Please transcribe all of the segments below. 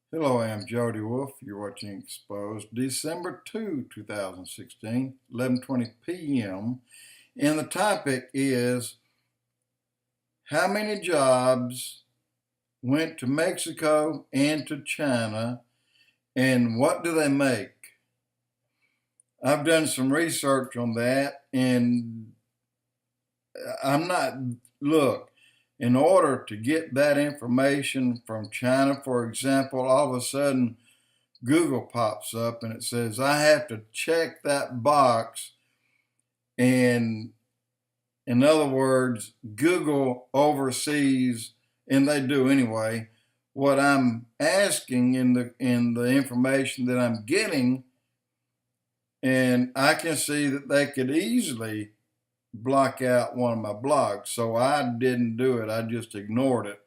Hello, I'm Jody Wolf. You're watching Expoz, December 2, 2016, 11:20 p.m. And the topic is how many jobs went to Mexico and to China, and what do they make? I've done some research on that, and I'm not, look, in order to get that information from China, for example, all of a sudden Google pops up and it says I have to check that box, and in other words, Google oversees, and they do anyway, what I'm asking in the information that I'm getting, and I can see that they could easily block out one of my blogs. So I didn't do it. I just ignored it.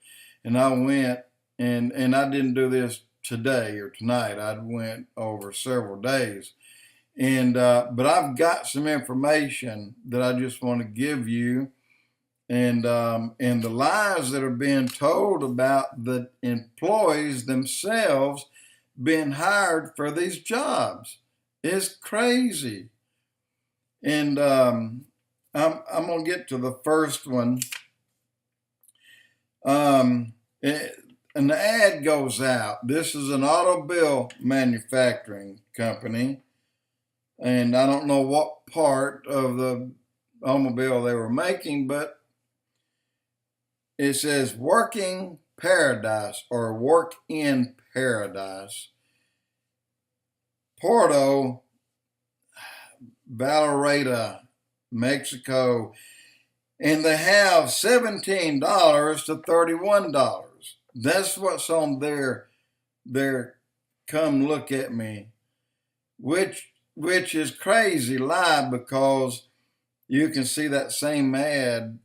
And I went and I didn't do this today or tonight. I went over several days. And but I've got some information that I just want to give you, and the lies that are being told about the employees themselves being hired for these jobs is crazy. And I'm gonna get to the first one. An ad goes out. This is an automobile manufacturing company, and I don't know what part of the automobile they were making, but it says working paradise or work in paradise. Porto, Vallarta, Mexico, and they have $17 to $31. That's what's on their come look at me, which is crazy lie, because you can see that same ad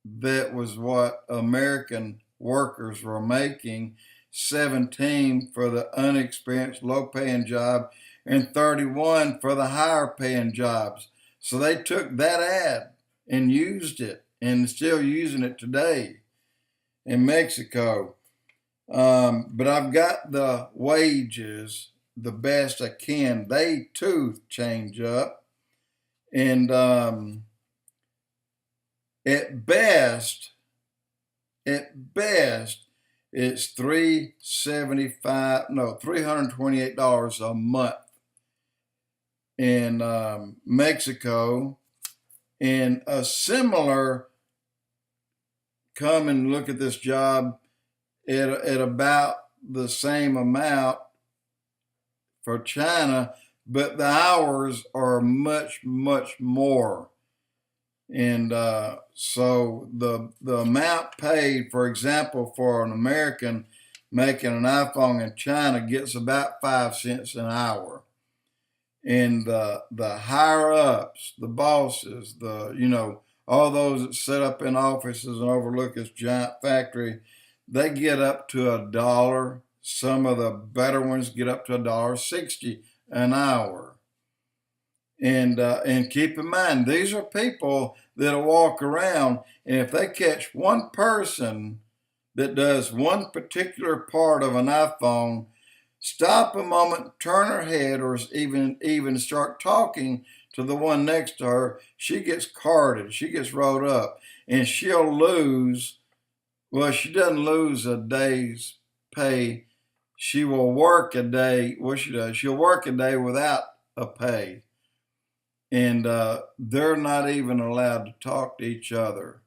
that was what American workers were making, 17 for the unexperienced low paying job and 31 for the higher paying jobs. So they took that ad and used it, and still using it today in Mexico. But I've got the wages the best I can. They too change up, and at best, it's $328 a month in Mexico. And a similar, come and look at this job at about the same amount for China, but the hours are much, much more. And so the amount paid, for example, for an American making an iPhone in China gets about 5 cents an hour. And the higher ups, the bosses, all those that sit up in offices and overlook this giant factory, they get up to $1. Some of the better ones get up to $1.60 an hour. And keep in mind, these are people that'll walk around, and if they catch one person that does one particular part of an iPhone, stop a moment, turn her head, or even start talking to the one next to her, she gets carded, she gets rolled up, and she'll lose. Well, she doesn't lose a day's pay. She will work a day. What she does, she'll work a day without a pay. And they're not even allowed to talk to each other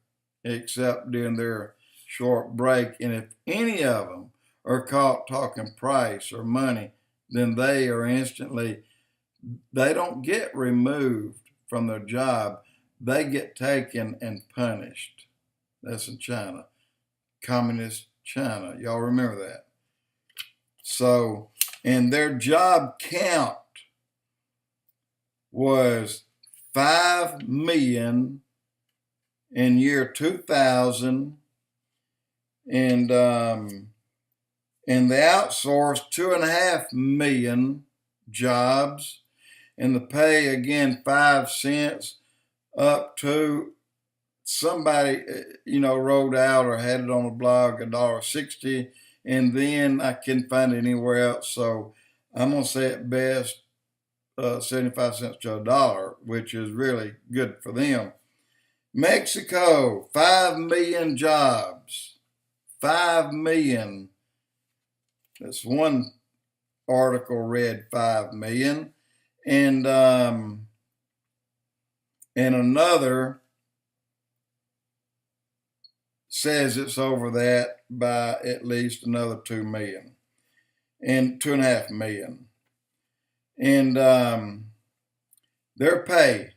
except during their short break. And if any of them are caught talking price or money, then they are instantly, they don't get removed from their job. They get taken and punished. That's in China, communist China. Y'all remember that. So, and their job count was 5 million in year 2000, and they outsourced 2.5 million jobs, and the pay again 5 cents up to somebody wrote out or had it on the blog $1.60, and then I couldn't find it anywhere else. So I'm going to say at best 75 cents to $1, which is really good for them. Mexico, 5 million jobs. 5 million. That's one article read 5 million. And another says it's over that by at least another 2 million and 2.5 million. And their pay,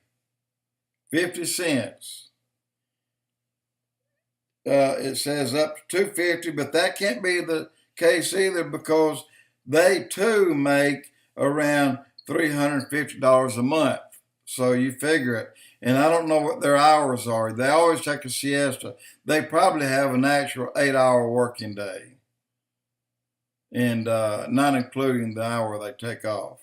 50 cents. It says up to $2.50, but that can't be the case either, because they too make around $350 a month. So you figure it. And I don't know what their hours are. They always take a siesta. They probably have an actual 8-hour working day, and not including the hour they take off.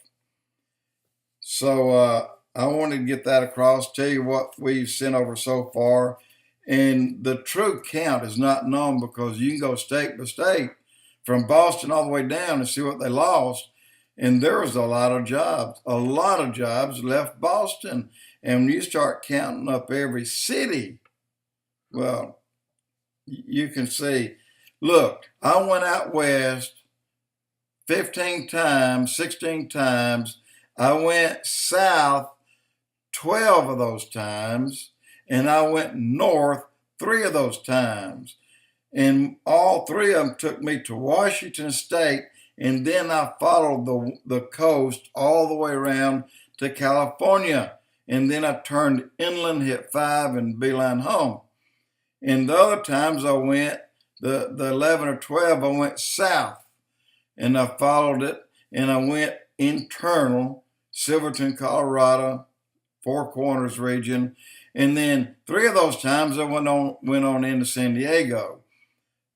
So I wanted to get that across, tell you what we've sent over so far. And the true count is not known, because you can go state by state from Boston all the way down and see what they lost. And there was a lot of jobs left Boston. And when you start counting up every city, well, you can see. Look, I went out west 15 times, 16 times. I went south 12 of those times, and I went north 3 of those times. And all 3 of them took me to Washington State, and then I followed the coast all the way around to California. And then I turned inland, hit 5, and beeline home. And the other times I went, the 11 or 12, I went south, and I followed it, and I went internal, Silverton, Colorado, Four Corners region. And then 3 of those times I went on into San Diego.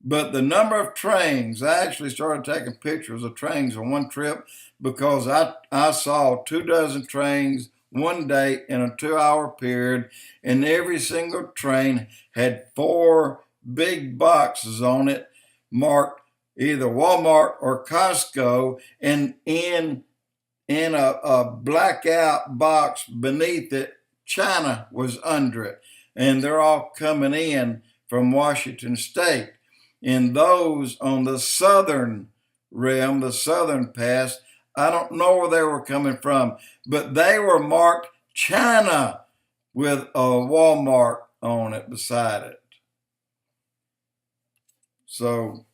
But the number of trains, I actually started taking pictures of trains on one trip, because I saw 24 trains one day in a 2-hour period, and every single train had 4 big boxes on it marked either Walmart or Costco, and in a blackout box beneath it, China was under it. And they're all coming in from Washington State. And those on the southern rim, the southern pass, I don't know where they were coming from, but they were marked China with a Walmart on it beside it. So,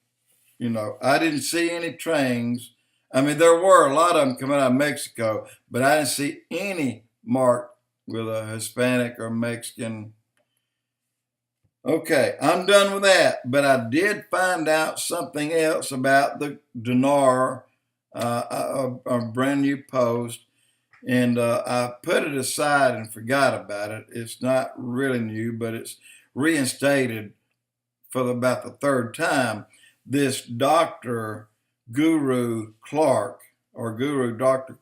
I didn't see any trains. I mean, there were a lot of them coming out of Mexico, but I didn't see any marked with a Hispanic or Mexican. Okay, I'm done with that, but I did find out something else about the dinar, a brand new post, and I put it aside and forgot about it. It's not really new, but it's reinstated for about the 3rd time. This Dr. Guru Dr.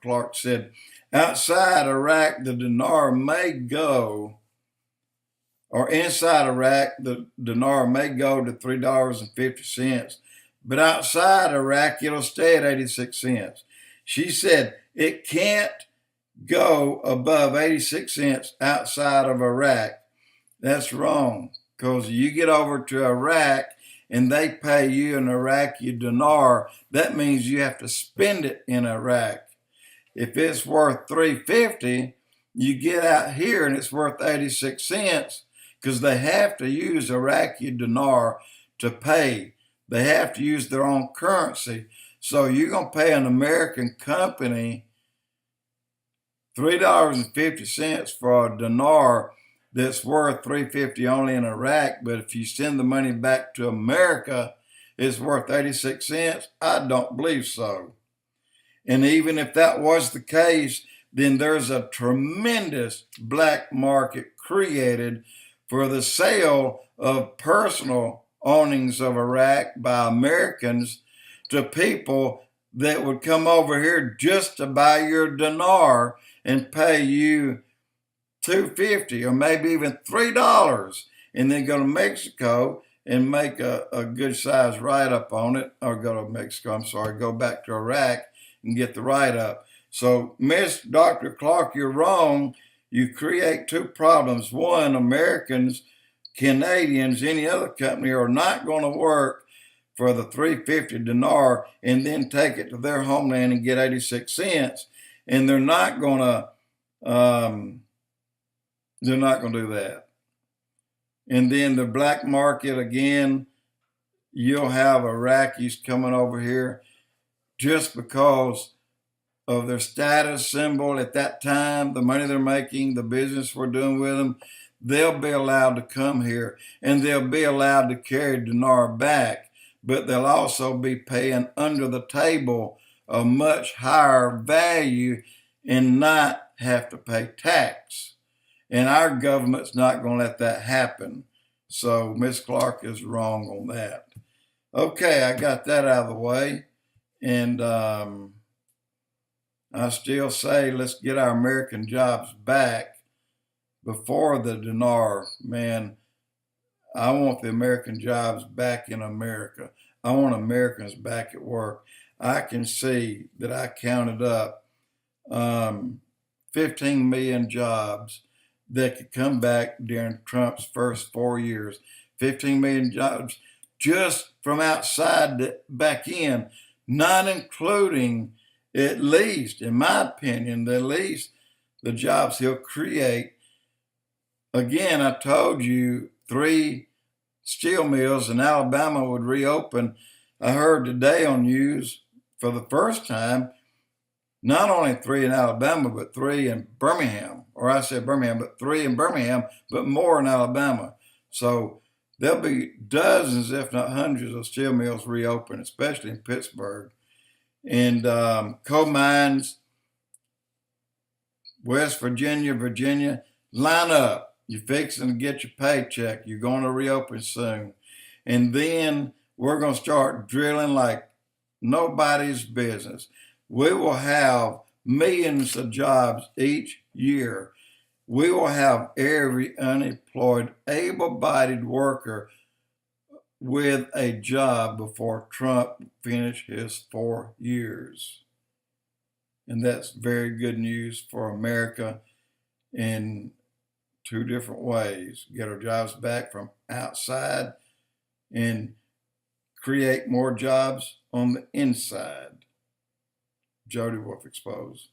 Clark said, outside Iraq, the dinar may go, or inside Iraq, the dinar may go to $3.50, but outside Iraq, it'll stay at 86 cents. She said it can't go above 86 cents outside of Iraq. That's wrong, because you get over to Iraq and they pay you an Iraqi dinar, that means you have to spend it in Iraq. If it's worth $3.50, you get out here and it's worth 86 cents, because they have to use Iraqi dinar to pay. They have to use their own currency. So you're going to pay an American company $3.50 for a dinar that's worth $3.50 only in Iraq, but if you send the money back to America, it's worth 86 cents? I don't believe so. And even if that was the case, then there's a tremendous black market created for the sale of personal ownings of Iraq by Americans to people that would come over here just to buy your dinar and pay you $2.50 or maybe even $3, and then go to Mexico and make a good size write-up on it, or go to Mexico, I'm sorry, go back to Iraq and get the write-up. So, Miss Dr. Clark, you're wrong. You create two problems. One, Americans, Canadians, any other company are not going to work for the 350 dinar and then take it to their homeland and get 86 cents. And they're not going to do that. And then the black market, again, you'll have Iraqis coming over here just because of their status symbol at that time, the money they're making, the business we're doing with them. They'll be allowed to come here, and they'll be allowed to carry dinar back, but they'll also be paying under the table a much higher value and not have to pay tax. And our government's not going to let that happen. So Miss Clark is wrong on that. Okay, I got that out of the way. And I still say let's get our American jobs back before the dinar. Man, I want the American jobs back in America. I want Americans back at work. I can see that I counted up 15 million jobs that could come back during Trump's first 4 years. 15 million jobs just from outside back in, not including, at least, in my opinion, at least the jobs he'll create. Again, I told you 3 steel mills in Alabama would reopen. I heard today on news for the first time, not only 3 in Alabama, but 3 in Birmingham. Or I said Birmingham, but 3 in Birmingham, but more in Alabama. So there'll be dozens, if not hundreds, of steel mills reopen, especially in Pittsburgh. And coal mines, West Virginia, line up. You're fixing to get your paycheck. You're going to reopen soon. And then we're going to start drilling like nobody's business. We will have millions of jobs each year. We will have every unemployed, able-bodied worker with a job before Trump finished his 4 years. And that's very good news for America in 2 different ways. Get our jobs back from outside and create more jobs on the inside. Jody Wolf Expoz.